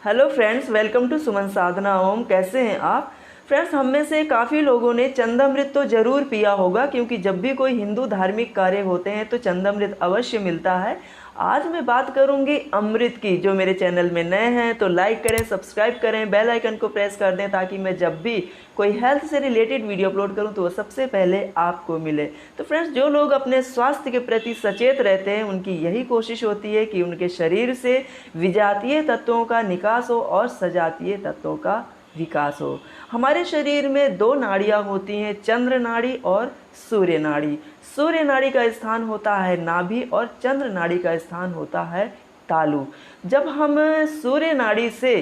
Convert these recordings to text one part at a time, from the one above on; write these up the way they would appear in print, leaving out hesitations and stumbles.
Hello friends, welcome to सुमन साधना ओम। कैसे हैं आप फ्रेंड्स? हम में से काफ़ी लोगों ने चंदामृत तो ज़रूर पिया होगा, क्योंकि जब भी कोई हिंदू धार्मिक कार्य होते हैं तो चंदामृत अवश्य मिलता है। आज मैं बात करूंगी अमृत की। जो मेरे चैनल में नए हैं तो लाइक करें, सब्सक्राइब करें, बेल आइकन को प्रेस कर दें, ताकि मैं जब भी कोई हेल्थ से रिलेटेड वीडियो अपलोड करूं तो वो सबसे पहले आपको मिले। तो फ्रेंड्स, जो लोग अपने स्वास्थ्य के प्रति सचेत रहते हैं उनकी यही कोशिश होती है कि उनके शरीर से विजातीय तत्वों का निकास हो और सजातीय तत्वों का विकास हो। हमारे शरीर में दो नाड़ियाँ होती हैं, चंद्र नाड़ी और सूर्य नाड़ी। सूर्य नाड़ी का स्थान होता है नाभि और चंद्र नाड़ी का स्थान होता है तालु। जब हम सूर्य नाड़ी से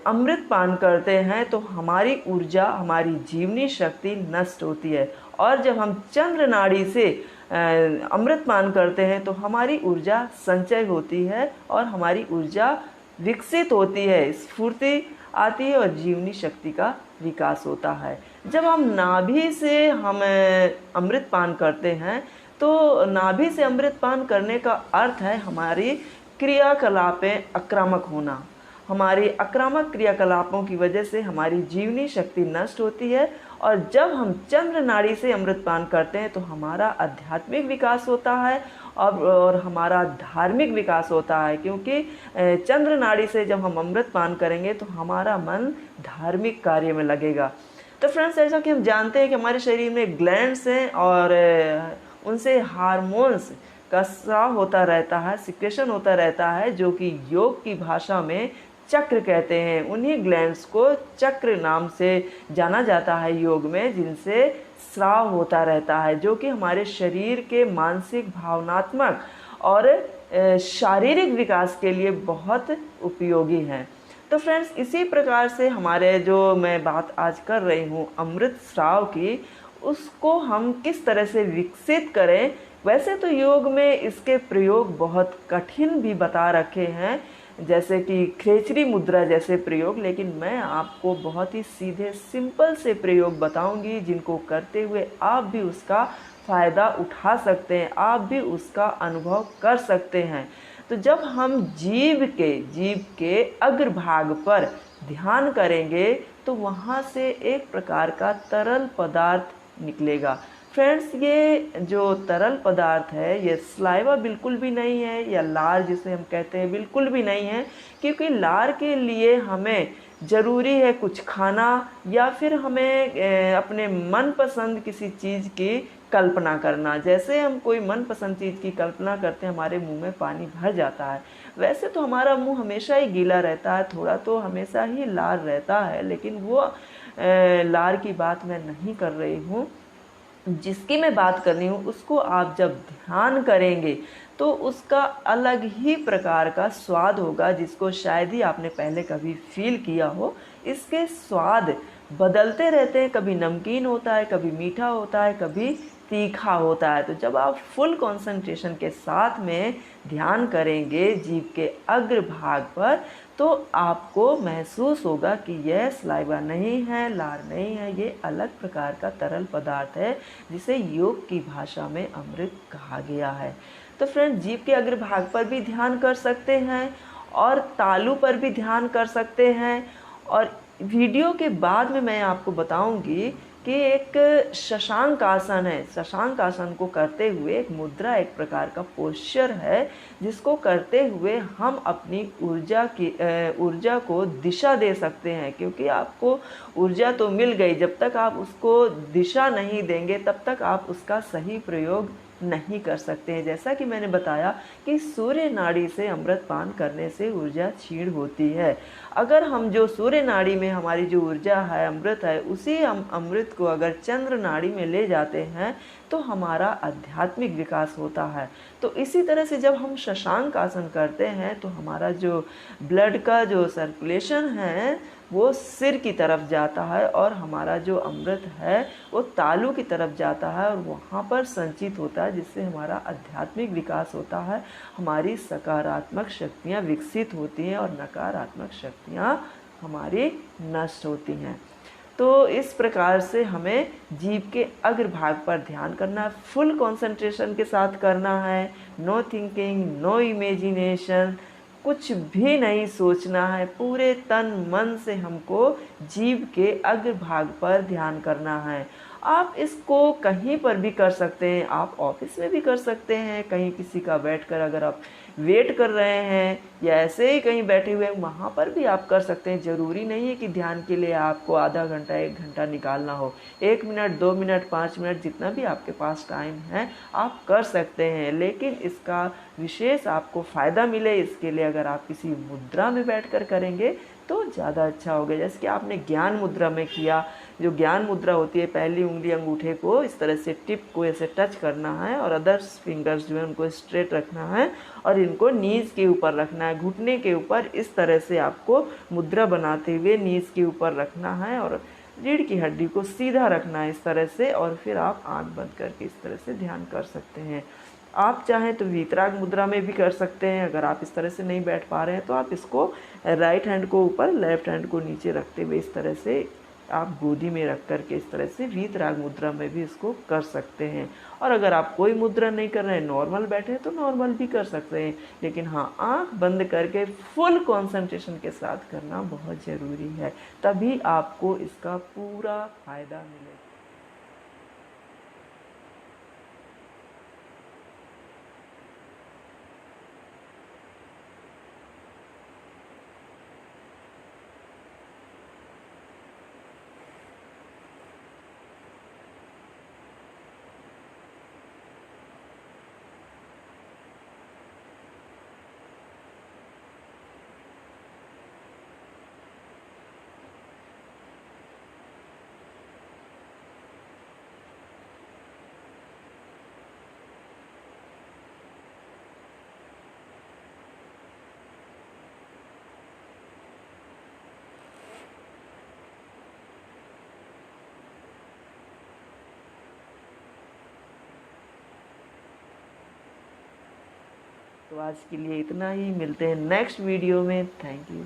अमृत पान करते हैं तो हमारी ऊर्जा, हमारी जीवनी शक्ति नष्ट होती है, और जब हम चंद्र नाड़ी से अमृत पान करते हैं तो हमारी ऊर्जा संचय होती है और हमारी ऊर्जा विकसित होती है, स्फूर्ति आती है और जीवनी शक्ति का विकास होता है। जब हम नाभि से अमृत पान करते हैं तो नाभि से अमृत पान करने का अर्थ है हमारी क्रियाकलापें आक्रामक होना। हमारी आक्रामक क्रियाकलापों की वजह से हमारी जीवनी शक्ति नष्ट होती है, और जब हम चंद्र नाड़ी से अमृत पान करते हैं तो हमारा आध्यात्मिक विकास होता है और हमारा धार्मिक विकास होता है, क्योंकि चंद्र नाड़ी से जब हम अमृत पान करेंगे तो हमारा मन धार्मिक कार्य में लगेगा। तो फ्रेंड्स, जैसा कि हम जानते हैं कि हमारे शरीर में ग्लैंड्स हैं और उनसे हार्मोन्स का स्राव होता रहता है, सिक्रेशन होता रहता है, जो कि योग की भाषा में चक्र कहते हैं। उन्हीं ग्लैंड्स को चक्र नाम से जाना जाता है योग में, जिनसे स्राव होता रहता है, जो कि हमारे शरीर के मानसिक, भावनात्मक और शारीरिक विकास के लिए बहुत उपयोगी हैं। तो फ्रेंड्स, इसी प्रकार से हमारे जो मैं बात आज कर रही हूँ अमृत स्राव की, उसको हम किस तरह से विकसित करें। वैसे तो योग में इसके प्रयोग बहुत कठिन भी बता रखे हैं, जैसे कि खेचरी मुद्रा जैसे प्रयोग, लेकिन मैं आपको बहुत ही सीधे सिंपल से प्रयोग बताऊंगी, जिनको करते हुए आप भी उसका फ़ायदा उठा सकते हैं, आप भी उसका अनुभव कर सकते हैं। तो जब हम जीभ के अग्रभाग पर ध्यान करेंगे तो वहाँ से एक प्रकार का तरल पदार्थ निकलेगा। फ्रेंड्स, ये जो तरल पदार्थ है ये स्लाइवा बिल्कुल भी नहीं है, या लार जिसे हम कहते हैं बिल्कुल भी नहीं है, क्योंकि लार के लिए हमें ज़रूरी है कुछ खाना, या फिर हमें अपने मनपसंद किसी चीज़ की कल्पना करना। जैसे हम कोई मनपसंद चीज़ की कल्पना करते हैं, हमारे मुंह में पानी भर जाता है। वैसे तो हमारा मुंह हमेशा ही गीला रहता है, थोड़ा तो हमेशा ही लार रहता है, लेकिन वो लार की बात मैं नहीं कर रही हूँ। जिसकी मैं बात कर रही हूँ उसको आप जब ध्यान करेंगे तो उसका अलग ही प्रकार का स्वाद होगा, जिसको शायद ही आपने पहले कभी फील किया हो। इसके स्वाद बदलते रहते हैं, कभी नमकीन होता है, कभी मीठा होता है, कभी तीखा होता है। तो जब आप फुल कंसंट्रेशन के साथ में ध्यान करेंगे जीभ के अग्रभाग पर, तो आपको महसूस होगा कि यह स्लाइवा नहीं है, लार नहीं है, ये अलग प्रकार का तरल पदार्थ है, जिसे योग की भाषा में अमृत कहा गया है। तो फ्रेंड, जीभ के अग्रभाग पर भी ध्यान कर सकते हैं और तालु पर भी ध्यान कर सकते हैं। और वीडियो के बाद में मैं आपको बताऊंगी कि एक शशांक आसन है। शशांक आसन को करते हुए एक मुद्रा, एक प्रकार का पोस्चर है, जिसको करते हुए हम अपनी ऊर्जा को दिशा दे सकते हैं, क्योंकि आपको ऊर्जा तो मिल गई, जब तक आप उसको दिशा नहीं देंगे तब तक आप उसका सही प्रयोग नहीं कर सकते हैं। जैसा कि मैंने बताया कि सूर्य नाड़ी से अमृत पान करने से ऊर्जा क्षीण होती है। अगर हम जो सूर्य नाड़ी में हमारी जो ऊर्जा है, अमृत है, उसी हम अमृत को अगर चंद्र नाड़ी में ले जाते हैं तो हमारा आध्यात्मिक विकास होता है। तो इसी तरह से जब हम शशांक आसन करते हैं तो हमारा जो ब्लड का जो सर्कुलेशन है वो सिर की तरफ जाता है, और हमारा जो अमृत है वो तालु की तरफ जाता है और वहाँ पर संचित होता है, जिससे हमारा आध्यात्मिक विकास होता है, हमारी सकारात्मक शक्तियाँ विकसित होती हैं और नकारात्मक शक्तियाँ हमारी नष्ट होती हैं। तो इस प्रकार से हमें जीभ के अग्रभाग पर ध्यान करना है, फुल कंसंट्रेशन के साथ करना है, नो थिंकिंग, नो इमेजिनेशन, कुछ भी नहीं सोचना है, पूरे तन मन से हमको जीभ के अग्रभाग पर ध्यान करना है। आप इसको कहीं पर भी कर सकते हैं, आप ऑफिस में भी कर सकते हैं, कहीं किसी का बैठकर अगर आप वेट कर रहे हैं या ऐसे ही कहीं बैठे हुए हैं वहाँ पर भी आप कर सकते हैं। ज़रूरी नहीं है कि ध्यान के लिए आपको आधा घंटा 1 घंटा निकालना हो। 1 मिनट 2 मिनट 5 मिनट जितना भी आपके पास टाइम है आप कर सकते हैं, लेकिन इसका विशेष आपको फ़ायदा मिले इसके लिए अगर आप किसी मुद्रा में बैठकर करेंगे तो ज़्यादा अच्छा होगा। जैसे कि आपने ज्ञान मुद्रा में किया, जो ज्ञान मुद्रा होती है, पहली उंगली अंगूठे को इस तरह से टिप को ऐसे टच करना है और अदर्स फिंगर्स जो है उनको स्ट्रेट रखना है और इनको नीज के ऊपर रखना है, घुटने के ऊपर इस तरह से आपको मुद्रा बनाते हुए नीज के ऊपर रखना है और रीढ़ की हड्डी को सीधा रखना है इस तरह से, और फिर आप आंख बंद करके इस तरह से ध्यान कर सकते हैं। आप चाहें तो वीतराग मुद्रा में भी कर सकते हैं। अगर आप इस तरह से नहीं बैठ पा रहे हैं तो आप इसको राइट हैंड को ऊपर लेफ्ट हैंड को नीचे रखते हुए इस तरह से आप गोदी में रख करके इस तरह से वीतराग मुद्रा में भी इसको कर सकते हैं। और अगर आप कोई मुद्रा नहीं कर रहे हैं, नॉर्मल बैठे हैं तो नॉर्मल भी कर सकते हैं, लेकिन हाँ आंख बंद करके फुल कंसंट्रेशन के साथ करना बहुत ज़रूरी है, तभी आपको इसका पूरा फायदा मिलेगा। तो आज के लिए इतना ही, मिलते हैं नेक्स्ट वीडियो में। Thank you.